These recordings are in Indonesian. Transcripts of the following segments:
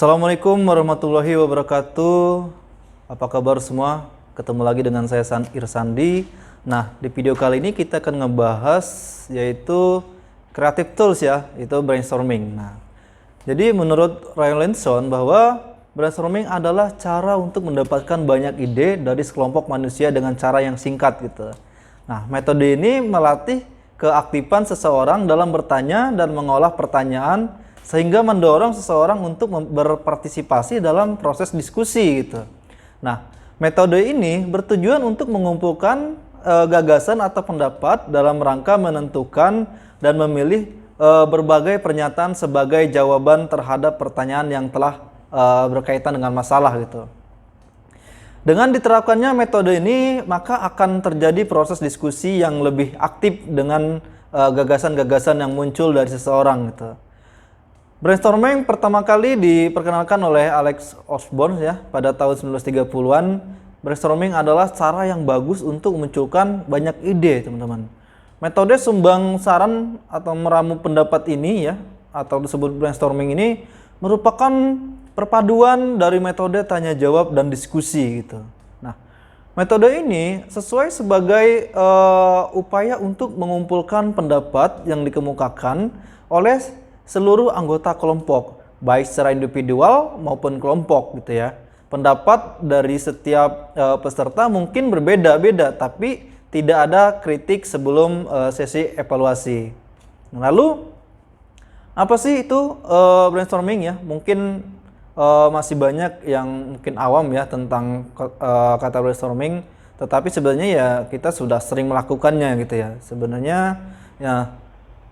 Assalamualaikum warahmatullahi wabarakatuh. Apa kabar semua? Ketemu lagi dengan saya Irsandi. Nah, di video kali ini kita akan ngebahas yaitu creative tools ya, itu brainstorming. Nah, jadi menurut Ryan Lenson bahwa brainstorming adalah cara untuk mendapatkan banyak ide dari sekelompok manusia dengan cara yang singkat gitu. Nah, metode ini melatih keaktifan seseorang dalam bertanya dan mengolah pertanyaan sehingga mendorong seseorang untuk berpartisipasi dalam proses diskusi gitu. Nah, metode ini bertujuan untuk mengumpulkan gagasan atau pendapat dalam rangka menentukan dan memilih berbagai pernyataan sebagai jawaban terhadap pertanyaan yang telah berkaitan dengan masalah gitu. Dengan diterapkannya metode ini, maka akan terjadi proses diskusi yang lebih aktif dengan gagasan-gagasan yang muncul dari seseorang gitu. Brainstorming pertama kali diperkenalkan oleh Alex Osborne ya pada tahun 1930-an. Brainstorming adalah cara yang bagus untuk memunculkan banyak ide, teman-teman. Metode sumbang saran atau meramu pendapat ini ya atau disebut brainstorming ini merupakan perpaduan dari metode tanya jawab dan diskusi gitu. Nah, metode ini sesuai sebagai upaya untuk mengumpulkan pendapat yang dikemukakan oleh seluruh anggota kelompok, baik secara individual maupun kelompok gitu ya. Pendapat dari setiap peserta mungkin berbeda-beda, tapi tidak ada kritik sebelum sesi evaluasi. Lalu, apa sih itu brainstorming ya? Mungkin masih banyak yang mungkin awam ya tentang kata brainstorming, tetapi sebenarnya ya kita sudah sering melakukannya gitu ya. Sebenarnya ya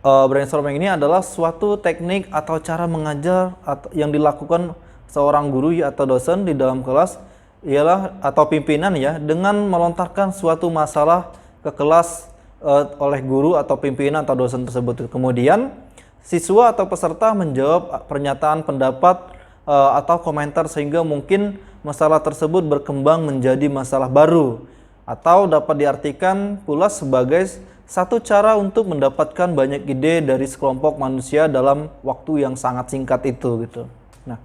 brainstorming ini adalah suatu teknik atau cara mengajar yang dilakukan seorang guru atau dosen di dalam kelas ialah atau pimpinan ya dengan melontarkan suatu masalah ke kelas oleh guru atau pimpinan atau dosen tersebut. Kemudian siswa atau peserta menjawab pernyataan pendapat atau komentar sehingga mungkin masalah tersebut berkembang menjadi masalah baru atau dapat diartikan pula sebagai satu cara untuk mendapatkan banyak ide dari sekelompok manusia dalam waktu yang sangat singkat itu gitu. Nah,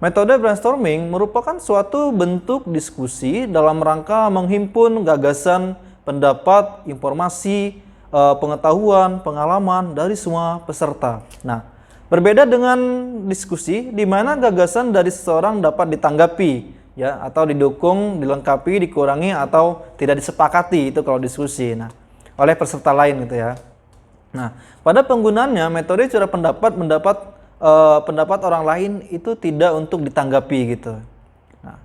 metode brainstorming merupakan suatu bentuk diskusi dalam rangka menghimpun gagasan, pendapat, informasi, pengetahuan, pengalaman dari semua peserta. Nah, berbeda dengan diskusi di mana gagasan dari seseorang dapat ditanggapi ya atau didukung, dilengkapi, dikurangi atau tidak disepakati itu kalau diskusi. Nah, oleh peserta lain gitu ya. Nah, pada penggunaannya metode curah pendapat orang lain itu tidak untuk ditanggapi gitu. Nah,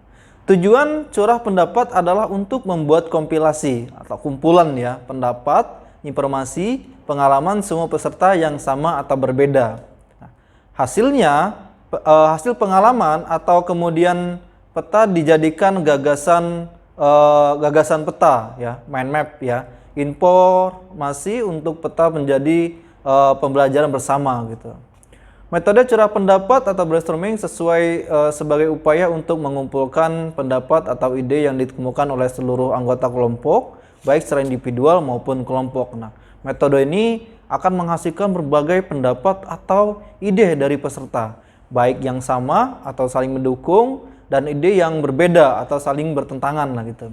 tujuan curah pendapat adalah untuk membuat kompilasi atau kumpulan ya pendapat, informasi, pengalaman semua peserta yang sama atau berbeda. Nah, hasil pengalaman atau kemudian peta dijadikan gagasan peta ya, mind map ya. Informasi untuk peta menjadi pembelajaran bersama gitu. Metode curah pendapat atau brainstorming sesuai sebagai upaya untuk mengumpulkan pendapat atau ide yang ditemukan oleh seluruh anggota kelompok, baik secara individual maupun kelompok. Nah, metode ini akan menghasilkan berbagai pendapat atau ide dari peserta, baik yang sama atau saling mendukung dan ide yang berbeda atau saling bertentangan lah gitu.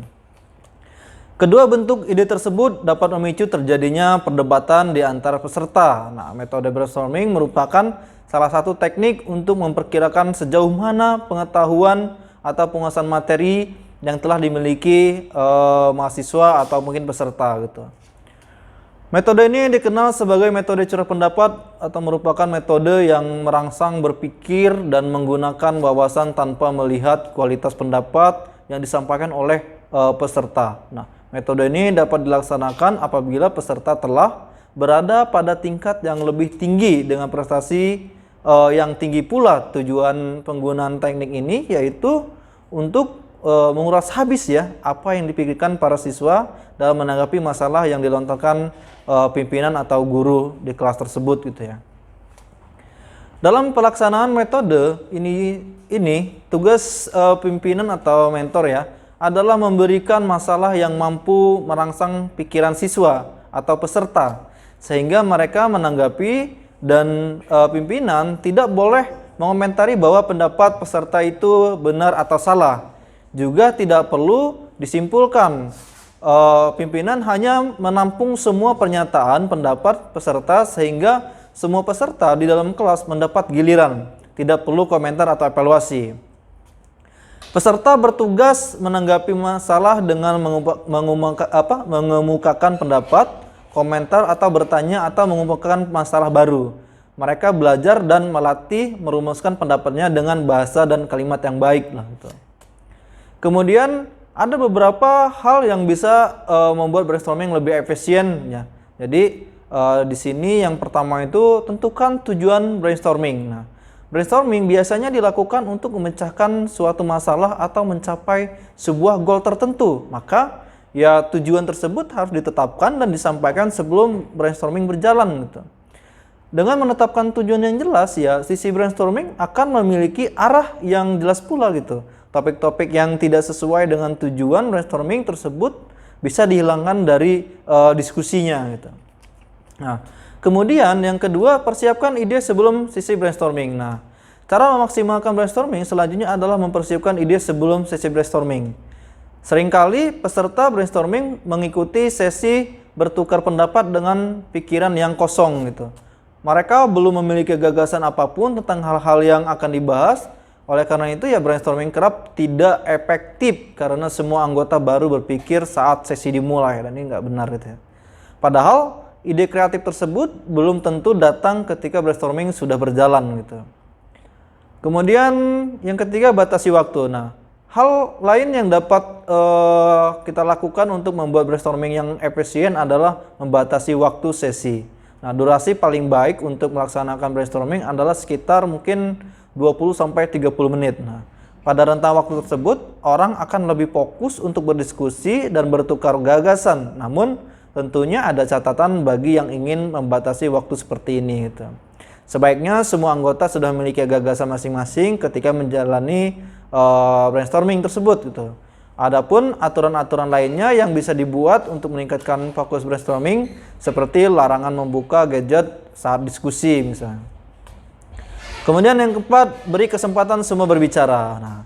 Kedua bentuk ide tersebut dapat memicu terjadinya perdebatan di antara peserta. Nah, metode brainstorming merupakan salah satu teknik untuk memperkirakan sejauh mana pengetahuan atau penguasaan materi yang telah dimiliki mahasiswa atau mungkin peserta gitu. Metode ini dikenal sebagai metode curah pendapat atau merupakan metode yang merangsang berpikir dan menggunakan wawasan tanpa melihat kualitas pendapat yang disampaikan oleh peserta. Nah, metode ini dapat dilaksanakan apabila peserta telah berada pada tingkat yang lebih tinggi dengan prestasi yang tinggi pula. Tujuan penggunaan teknik ini yaitu untuk menguras habis ya apa yang dipikirkan para siswa dalam menanggapi masalah yang dilontarkan pimpinan atau guru di kelas tersebut gitu ya. Dalam pelaksanaan metode ini tugas pimpinan atau mentor ya adalah memberikan masalah yang mampu merangsang pikiran siswa atau peserta sehingga mereka menanggapi dan pimpinan tidak boleh mengomentari bahwa pendapat peserta itu benar atau salah. Juga tidak perlu disimpulkan. Pimpinan hanya menampung semua pernyataan pendapat peserta sehingga semua peserta di dalam kelas mendapat giliran. Tidak perlu komentar atau evaluasi. Peserta bertugas menanggapi masalah dengan mengemukakan pendapat, komentar atau bertanya atau mengemukakan masalah baru. Mereka belajar dan melatih merumuskan pendapatnya dengan bahasa dan kalimat yang baik lah gitu. Kemudian ada beberapa hal yang bisa membuat brainstorming lebih efisien ya. Jadi di sini yang pertama itu tentukan tujuan brainstorming. Nah, brainstorming biasanya dilakukan untuk memecahkan suatu masalah atau mencapai sebuah goal tertentu. Maka ya tujuan tersebut harus ditetapkan dan disampaikan sebelum brainstorming berjalan gitu. Dengan menetapkan tujuan yang jelas ya, sisi brainstorming akan memiliki arah yang jelas pula gitu. Topik-topik yang tidak sesuai dengan tujuan brainstorming tersebut bisa dihilangkan dari diskusinya gitu. Nah, kemudian yang kedua, persiapkan ide sebelum sesi brainstorming. Nah, cara memaksimalkan brainstorming selanjutnya adalah mempersiapkan ide sebelum sesi brainstorming. Seringkali peserta brainstorming mengikuti sesi bertukar pendapat dengan pikiran yang kosong gitu. Mereka belum memiliki gagasan apapun tentang hal-hal yang akan dibahas. Oleh karena itu ya brainstorming kerap tidak efektif karena semua anggota baru berpikir saat sesi dimulai, dan ini nggak benar gitu ya. Padahal ide kreatif tersebut belum tentu datang ketika brainstorming sudah berjalan gitu. Kemudian yang ketiga, batasi waktu. Nah, hal lain yang dapat kita lakukan untuk membuat brainstorming yang efisien adalah membatasi waktu sesi. Nah, durasi paling baik untuk melaksanakan brainstorming adalah sekitar mungkin 20-30 menit. Nah, pada rentang waktu tersebut, orang akan lebih fokus untuk berdiskusi dan bertukar gagasan. Namun, tentunya ada catatan bagi yang ingin membatasi waktu seperti ini gitu. Sebaiknya semua anggota sudah memiliki gagasan masing-masing ketika menjalani brainstorming tersebut gitu. Adapun aturan-aturan lainnya yang bisa dibuat untuk meningkatkan fokus brainstorming seperti larangan membuka gadget saat diskusi misalnya. Kemudian yang keempat, beri kesempatan semua berbicara. Nah,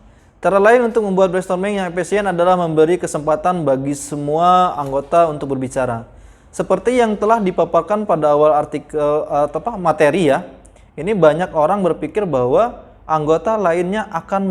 cara lain untuk membuat brainstorming yang efisien adalah memberi kesempatan bagi semua anggota untuk berbicara. Seperti yang telah dipaparkan pada awal artikel materi ya. Ini banyak orang berpikir bahwa anggota lainnya akan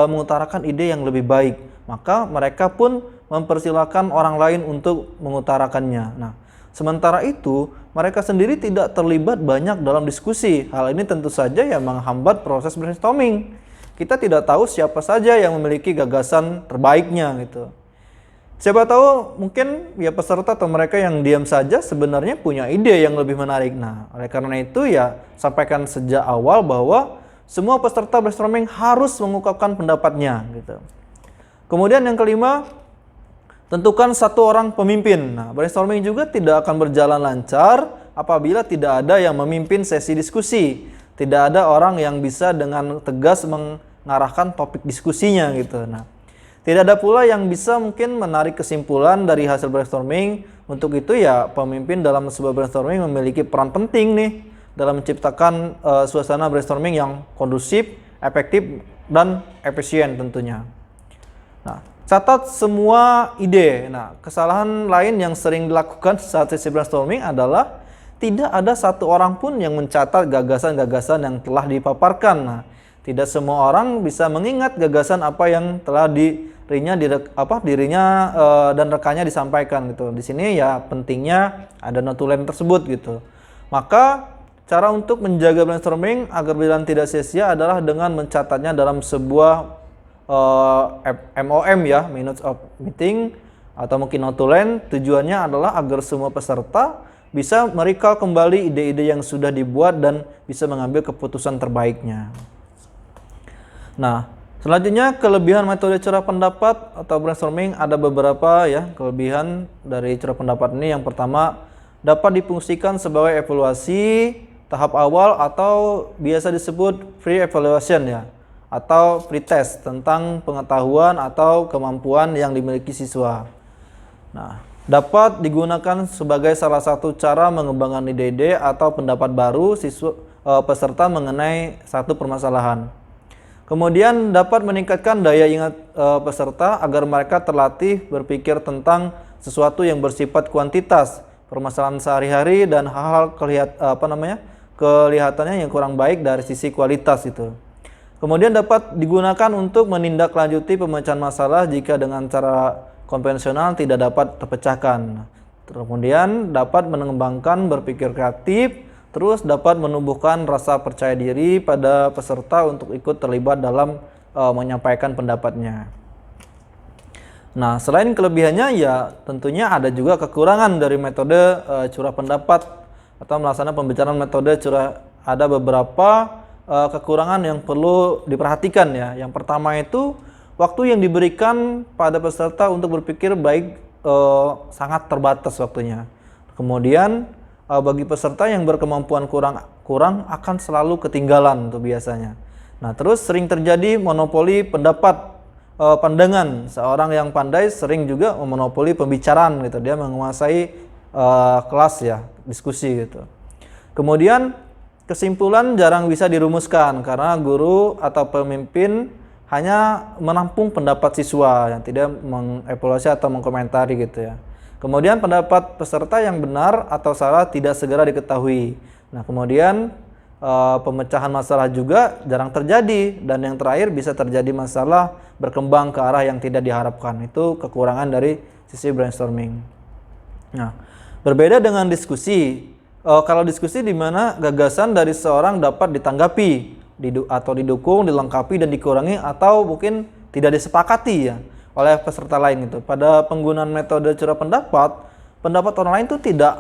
mengutarakan ide yang lebih baik. Maka mereka pun mempersilahkan orang lain untuk mengutarakannya. Nah, sementara itu mereka sendiri tidak terlibat banyak dalam diskusi. Hal ini tentu saja yang menghambat proses brainstorming. Kita tidak tahu siapa saja yang memiliki gagasan terbaiknya gitu. Siapa tahu mungkin ya peserta atau mereka yang diam saja sebenarnya punya ide yang lebih menarik. Nah, oleh karena itu ya sampaikan sejak awal bahwa semua peserta brainstorming harus mengungkapkan pendapatnya gitu. Kemudian yang kelima, tentukan satu orang pemimpin. Nah, brainstorming juga tidak akan berjalan lancar apabila tidak ada yang memimpin sesi diskusi. Tidak ada orang yang bisa dengan tegas mengarahkan topik diskusinya gitu. Nah, tidak ada pula yang bisa mungkin menarik kesimpulan dari hasil brainstorming. Untuk itu ya pemimpin dalam sebuah brainstorming memiliki peran penting nih dalam menciptakan suasana brainstorming yang kondusif, efektif, dan efisien tentunya. Nah, catat semua ide. Nah, kesalahan lain yang sering dilakukan saat sesi brainstorming adalah tidak ada satu orang pun yang mencatat gagasan-gagasan yang telah dipaparkan. Nah, tidak semua orang bisa mengingat gagasan apa yang telah dirinya dan rekannya disampaikan gitu. Di sini ya pentingnya ada notulen tersebut gitu. Maka cara untuk menjaga brainstorming agar berjalan tidak sia-sia adalah dengan mencatatnya dalam sebuah MOM ya, Minutes of Meeting, atau mungkin notulen. Tujuannya adalah agar semua peserta bisa merecall kembali ide-ide yang sudah dibuat dan bisa mengambil keputusan terbaiknya. Nah, selanjutnya kelebihan metode curah pendapat atau brainstorming. Ada beberapa ya kelebihan dari curah pendapat ini. Yang pertama, dapat difungsikan sebagai evaluasi tahap awal atau biasa disebut free evaluation ya, atau pretest tentang pengetahuan atau kemampuan yang dimiliki siswa. Nah, dapat digunakan sebagai salah satu cara mengembangkan ide-ide atau pendapat baru siswa peserta mengenai satu permasalahan. Kemudian dapat meningkatkan daya ingat peserta agar mereka terlatih berpikir tentang sesuatu yang bersifat kuantitas, permasalahan sehari-hari dan hal-hal kelihatannya yang kurang baik dari sisi kualitas itu. Kemudian dapat digunakan untuk menindaklanjuti pemecahan masalah jika dengan cara konvensional tidak dapat terpecahkan. Kemudian dapat mengembangkan berpikir kreatif, terus dapat menumbuhkan rasa percaya diri pada peserta untuk ikut terlibat dalam menyampaikan pendapatnya. Nah, selain kelebihannya ya tentunya ada juga kekurangan dari metode curah pendapat atau melaksanakan pembicaraan metode curah. Ada beberapa kekurangan yang perlu diperhatikan ya. Yang pertama itu waktu yang diberikan pada peserta untuk berpikir baik sangat terbatas waktunya. Kemudian bagi peserta yang berkemampuan kurang akan selalu ketinggalan tuh biasanya. Nah, terus sering terjadi monopoli pandangan. Seorang yang pandai sering juga memonopoli pembicaraan gitu. Dia menguasai kelas ya, diskusi gitu. Kemudian kesimpulan jarang bisa dirumuskan karena guru atau pemimpin hanya menampung pendapat siswa yang tidak mengevaluasi atau mengkomentari gitu ya. Kemudian pendapat peserta yang benar atau salah tidak segera diketahui. Nah, kemudian pemecahan masalah juga jarang terjadi, dan yang terakhir bisa terjadi masalah berkembang ke arah yang tidak diharapkan. Itu kekurangan dari sisi brainstorming. Nah, berbeda dengan diskusi. Kalau diskusi di mana gagasan dari seorang dapat ditanggapi atau didukung, dilengkapi dan dikurangi atau mungkin tidak disepakati ya oleh peserta lain gitu. Pada penggunaan metode curah pendapat orang lain itu tidak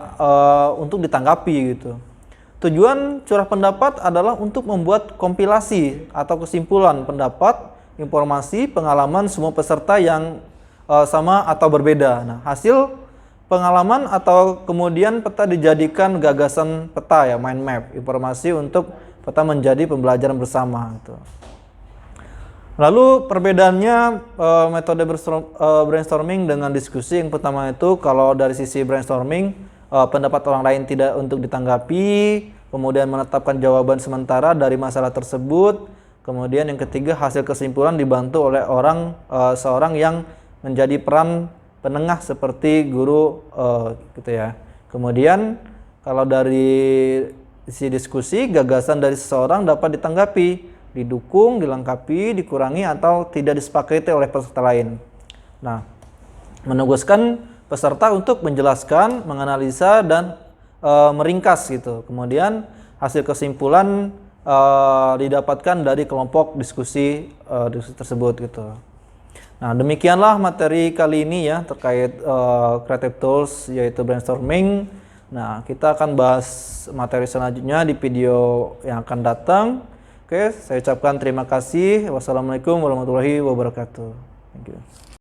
untuk ditanggapi gitu. Tujuan curah pendapat adalah untuk membuat kompilasi atau kesimpulan pendapat, informasi, pengalaman semua peserta yang sama atau berbeda. Nah, hasil pengalaman atau kemudian peta dijadikan gagasan peta ya, mind map, informasi untuk peta menjadi pembelajaran bersama gitu. Lalu perbedaannya metode brainstorming dengan diskusi. Yang pertama itu kalau dari sisi brainstorming pendapat orang lain tidak untuk ditanggapi, kemudian menetapkan jawaban sementara dari masalah tersebut. Kemudian yang ketiga hasil kesimpulan dibantu oleh seorang yang menjadi peran penengah seperti guru gitu ya. Kemudian kalau dari sisi diskusi, gagasan dari seseorang dapat ditanggapi, didukung, dilengkapi, dikurangi atau tidak disepakati oleh peserta lain. Nah, menugaskan peserta untuk menjelaskan, menganalisa dan meringkas gitu. Kemudian hasil kesimpulan didapatkan dari kelompok diskusi tersebut gitu. Nah, demikianlah materi kali ini ya terkait creative tools yaitu brainstorming. Nah, kita akan bahas materi selanjutnya di video yang akan datang. Oke, saya ucapkan terima kasih. Wassalamualaikum warahmatullahi wabarakatuh. Thank you.